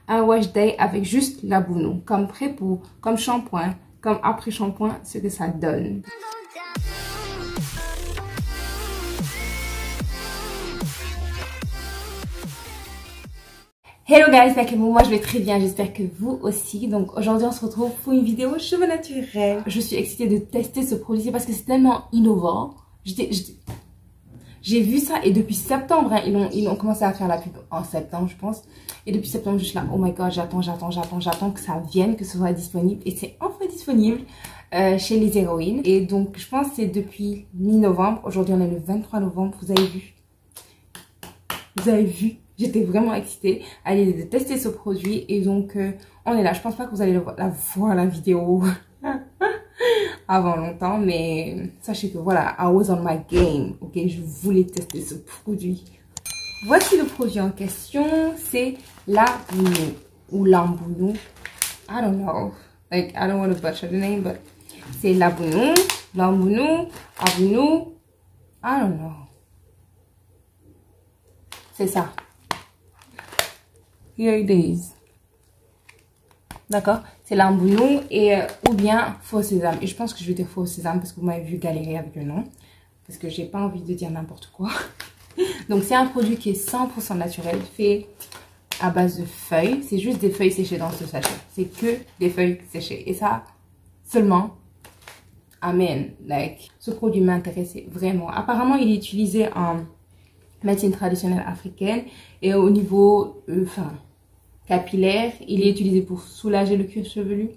un wash day avec juste la Bounou, comme pré-pou, comme shampoing, comme après shampoing, ce que ça donne. Hello guys, moi je vais très bien, j'espère que vous aussi. Donc aujourd'hui on se retrouve pour une vidéo cheveux naturels. Je suis excitée de tester ce produit parce que c'est tellement innovant. J'ai vu ça et depuis septembre, hein, ils ont commencé à faire la pub en septembre je pense. Et depuis septembre je suis là, oh my god, j'attends que ça vienne, que ce soit disponible. Et c'est enfin disponible chez les héroïnes. Et donc je pense que c'est depuis mi-novembre. Aujourd'hui on est le 23 novembre, vous avez vu. J'étais vraiment excitée à l'idée de tester ce produit. Et donc, on est là. Je pense pas que vous allez voir la vidéo avant longtemps. Mais sachez que voilà, I was on my game. Ok, je voulais tester ce produit. Voici le produit en question. C'est la Bounou. Ou l'Ambounou. I don't know. Like, I don't want to butcher the name. But c'est la Bounou, l'Ambounou, Abounou. I don't know. C'est ça. Here it is. D'accord, c'est l'Ambounou et ou bien faux sésame. Et je pense que je vais dire faux sésame parce que vous m'avez vu galérer avec le nom. Parce que j'ai pas envie de dire n'importe quoi. Donc c'est un produit qui est 100% naturel, fait à base de feuilles. C'est juste des feuilles séchées dans ce sachet. C'est que des feuilles séchées. Et ça, seulement, amen. Like, ce produit m'intéressait vraiment. Apparemment, il est utilisé en médecine traditionnelle africaine et au niveau capillaire, il est utilisé pour soulager le cuir chevelu.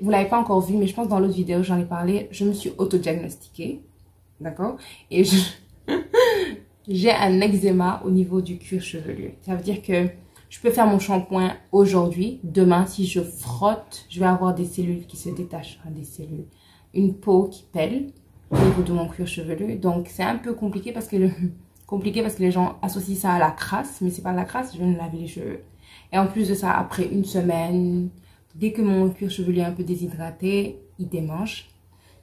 Vous l'avez pas encore vu, mais je pense dans l'autre vidéo j'en ai parlé. Je me suis auto-diagnostiquée, d'accord, et j'ai un eczéma au niveau du cuir chevelu. Ça veut dire que je peux faire mon shampoing aujourd'hui, demain si je frotte, je vais avoir des cellules qui se détachent, des cellules, une peau qui pèle au niveau de mon cuir chevelu. Donc c'est un peu compliqué parce que les gens associent ça à la crasse, mais c'est pas la crasse, je viens de laver les cheveux. Et en plus de ça, après une semaine, dès que mon cuir chevelu est un peu déshydraté, il démange.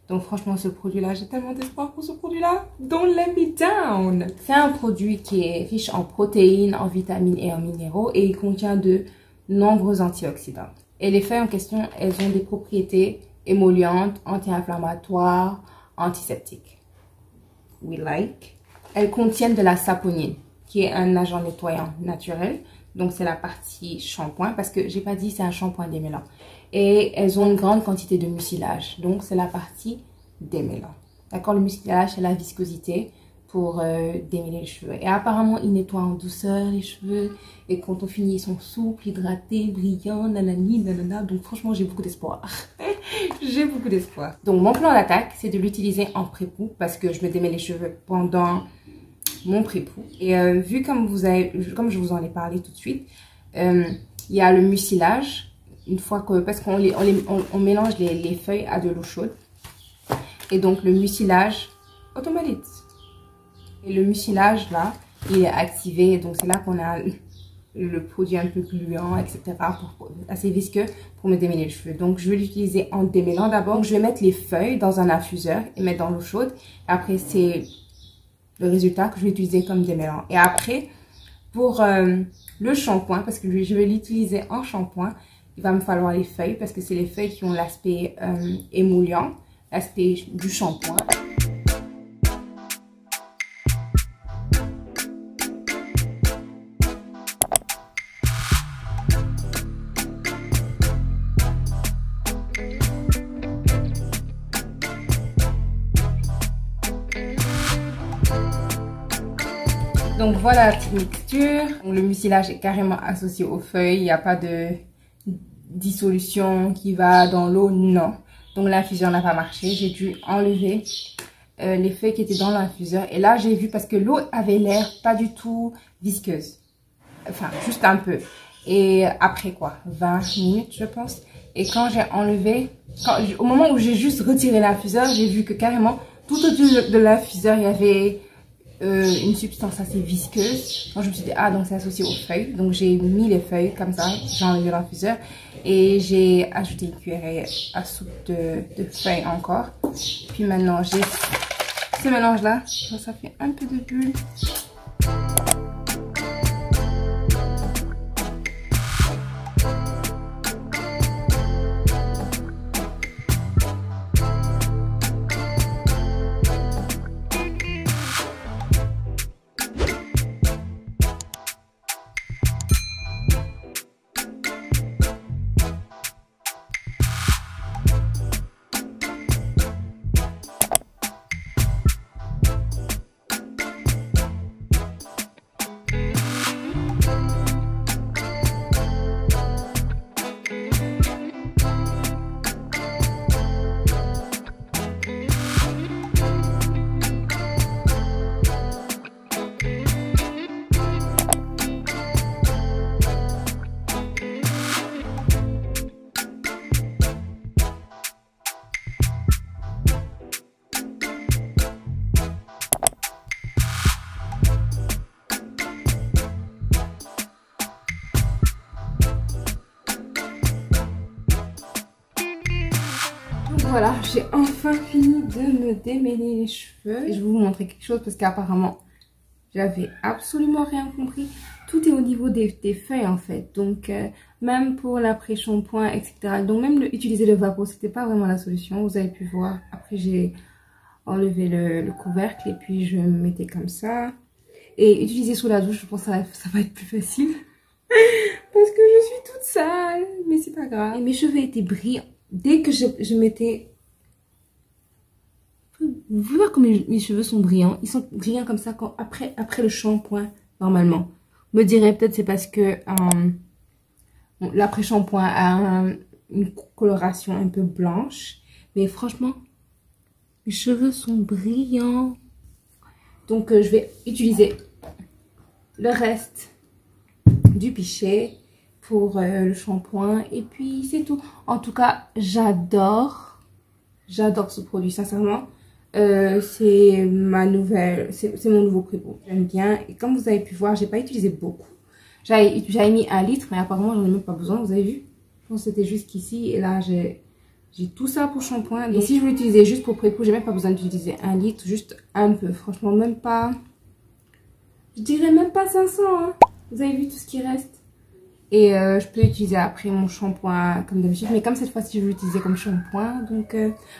Donc franchement, ce produit-là, j'ai tellement d'espoir pour ce produit-là. Don't let me down. C'est un produit qui est riche en protéines, en vitamines et en minéraux et il contient de nombreux antioxydants. Et les feuilles en question, elles ont des propriétés émollientes, anti-inflammatoires, antiseptiques. We like. Elles contiennent de la saponine, qui est un agent nettoyant naturel. Donc, c'est la partie shampoing, parce que j'ai pas dit c'est un shampoing démêlant. Et elles ont une grande quantité de mucilage. Donc, c'est la partie démêlant. D'accord, le mucilage, c'est la viscosité pour démêler les cheveux. Et apparemment, il nettoie en douceur les cheveux. Et quand on finit, ils sont souples, hydratés, brillants, nanani, nanana. Donc, franchement, j'ai beaucoup d'espoir. J'ai beaucoup d'espoir. Donc, mon plan d'attaque, c'est de l'utiliser en pré-pou, parce que je me démêle les cheveux pendant mon pré-pou. Et vu comme je vous en ai parlé tout de suite, il y a le mucilage. Une fois que, parce qu'on mélange les feuilles à de l'eau chaude. Et donc le mucilage automatique. Et le mucilage là, il est activé. Donc c'est là qu'on a le produit un peu gluant, etc. Assez visqueux pour me démêler les cheveux. Donc je vais l'utiliser en démêlant d'abord. Donc je vais mettre les feuilles dans un infuseur et mettre dans l'eau chaude. Et après c'est le résultat que je vais utiliser comme démêlant. Et après, pour le shampoing, parce que je vais l'utiliser en shampoing, il va me falloir les feuilles, parce que c'est les feuilles qui ont l'aspect émoullant, l'aspect du shampoing. Donc voilà la petite mixture. Le mucilage est carrément associé aux feuilles. Il n'y a pas de dissolution qui va dans l'eau, non. Donc l'infuseur n'a pas marché. J'ai dû enlever les feuilles qui étaient dans l'infuseur. Et là j'ai vu parce que l'eau avait l'air pas du tout visqueuse. Enfin juste un peu. Et après quoi, 20 minutes je pense. Et quand j'ai enlevé, au moment où j'ai juste retiré l'infuseur, j'ai vu que carrément tout autour de l'infuseur il y avait une substance assez visqueuse. Donc je me suis dit ah donc c'est associé aux feuilles. Donc j'ai mis les feuilles comme ça, j'ai enlevé l'infuseur et j'ai ajouté une cuillerée à soupe de feuilles encore. Puis maintenant j'ai ce mélange là, ça fait un peu de bulle. Voilà, j'ai enfin fini de me démêler les cheveux. Et je vais vous montrer quelque chose parce qu'apparemment, j'avais absolument rien compris. Tout est au niveau des feuilles en fait. Donc, même pour l'après-shampoing, etc. Donc, même utiliser le vapeau, c'était pas vraiment la solution. Vous avez pu voir. Après, j'ai enlevé le couvercle et puis je me mettais comme ça. Et utiliser sous la douche, je pense que ça va être plus facile. Parce que je suis toute sale. Mais c'est pas grave. Et mes cheveux étaient brillants. Dès que je mettais... Vous pouvez voir comme mes cheveux sont brillants. Ils sont brillants comme ça quand, après le shampoing, normalement. Vous me direz peut-être c'est parce que l'après-shampoing a une coloration un peu blanche. Mais franchement, mes cheveux sont brillants. Donc, je vais utiliser le reste du pichet pour le shampoing. Et puis, c'est tout. En tout cas, j'adore ce produit, sincèrement. C'est mon nouveau prépo. J'aime bien. Et comme vous avez pu voir, j'ai pas utilisé beaucoup. J'avais mis 1 litre, mais apparemment, j'en ai même pas besoin. Vous avez vu? Je pense que c'était juste qu'ici. Et là, j'ai tout ça pour shampoing. Et si je veux l'utiliser juste pour prépo, j'ai même pas besoin d'utiliser 1 litre. Juste un peu. Franchement, même pas... Je dirais même pas 500. Hein. Vous avez vu tout ce qui reste? Et je peux utiliser après mon shampoing comme d'habitude. Mais comme cette fois-ci, je vais l'utiliser comme shampoing. Donc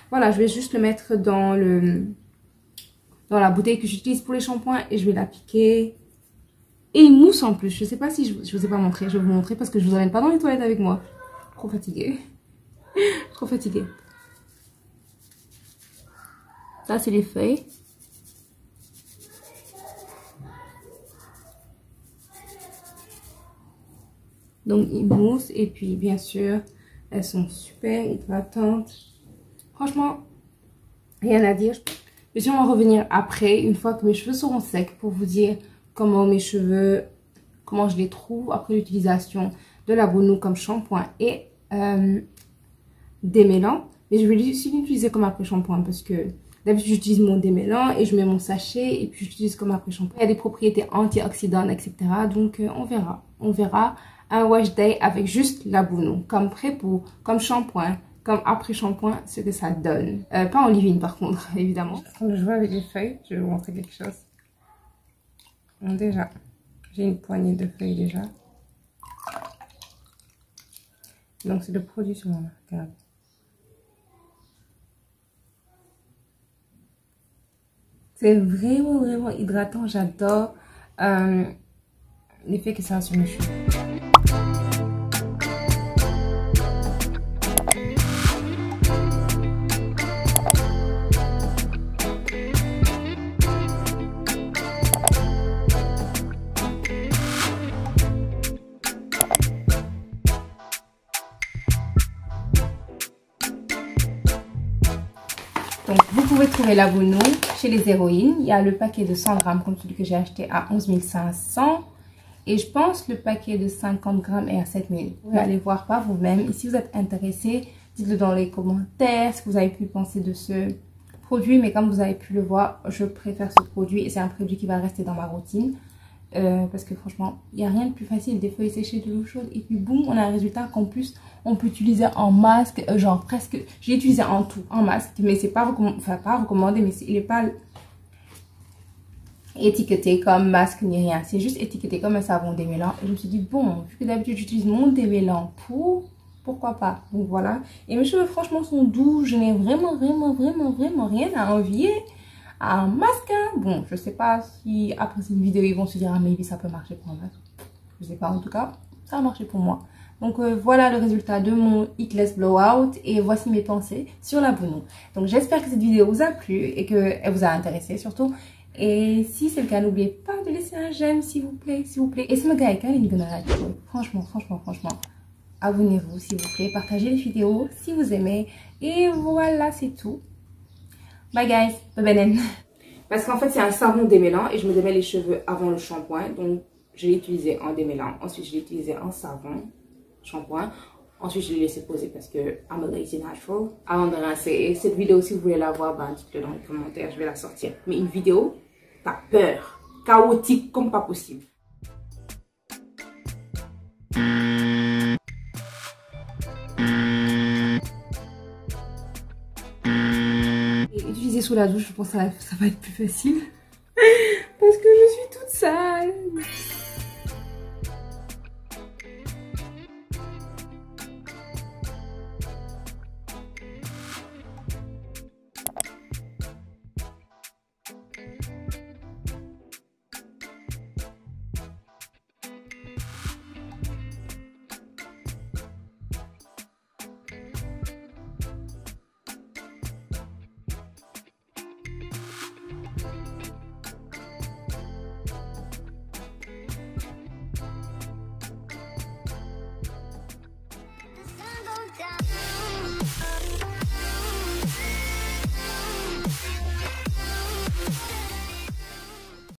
voilà, je vais juste le mettre dans la bouteille que j'utilise pour les shampoings. Et je vais l'appliquer. Et il mousse en plus. Je sais pas si je vous ai pas montré. Je vais vous montrer parce que je vous emmène pas dans les toilettes avec moi. Trop fatiguée. Trop fatiguée. Ça, c'est les feuilles. Donc, ils moussent et puis, bien sûr, elles sont super hydratantes. Franchement, rien à dire. Je vais sûrement revenir après, une fois que mes cheveux seront secs, pour vous dire comment mes cheveux, comment je les trouve après l'utilisation de la Bono comme shampoing et démêlant. Mais je vais l'utiliser comme après-shampoing parce que d'habitude, j'utilise mon démêlant et je mets mon sachet et puis j'utilise comme après-shampoing. Il y a des propriétés antioxydantes, etc. Donc, on verra. On verra. Un wash day avec juste la Bono, comme prépo, comme shampoing, comme après-shampoing, ce que ça donne. Pas en leave-in par contre, évidemment. Quand je joue avec les feuilles, je vais vous montrer quelque chose. Bon, déjà, j'ai une poignée de feuilles déjà. Donc c'est le produit sur mon regarde. C'est vraiment, vraiment hydratant, j'adore l'effet que ça a sur mes cheveux. Donc, vous pouvez trouver la Bono chez les héroïnes. Il y a le paquet de 100 grammes comme celui que j'ai acheté à 11 500. Et je pense que le paquet de 50 grammes est à 7 000. Vous pouvez aller voir par vous-même. Et si vous êtes intéressé, dites-le dans les commentaires ce que vous avez pu penser de ce produit. Mais comme vous avez pu le voir, je préfère ce produit. Et c'est un produit qui va rester dans ma routine. Parce que franchement, il n'y a rien de plus facile. Des feuilles séchées, de l'eau chaude. Et puis boum, on a un résultat qu'en plus, on peut utiliser en masque. Genre presque, j'ai utilisé en tout, en masque. Mais c'est pas recommandé, enfin pas recommandé, mais il n'est pas étiqueté comme masque ni rien. C'est juste étiqueté comme un savon démêlant. Et je me suis dit, bon, vu que d'habitude j'utilise mon démêlant pourquoi pas. Donc voilà. Et mes cheveux franchement sont doux. Je n'ai vraiment rien à envier à un masque. Bon, je sais pas si après cette vidéo ils vont se dire, ah maybe ça peut marcher pour un masque. Je sais pas, en tout cas, ça a marché pour moi. Donc voilà le résultat de mon Heatless Blowout et voici mes pensées sur la Bono. Donc j'espère que cette vidéo vous a plu et qu'elle vous a intéressé surtout. Et si c'est le cas, n'oubliez pas de laisser un j'aime s'il vous plaît. Et si le gars est calme, franchement, abonnez-vous s'il vous plaît, partagez les vidéos si vous aimez. Et voilà, c'est tout. Bye guys, bye bye. Parce qu'en fait c'est un savon démêlant et je me démêle les cheveux avant le shampoing. Donc je l'ai utilisé en démêlant, ensuite je l'ai utilisé en savon, shampoing. Ensuite, je l'ai laissé poser parce que I'm a lazy natural. Avant de rincer. Et cette vidéo, si vous voulez la voir, ben, dites-le dans les commentaires. Je vais la sortir. Mais une vidéo, t'as peur. Chaotique comme pas possible. sous la douche, je pense que ça va être plus facile.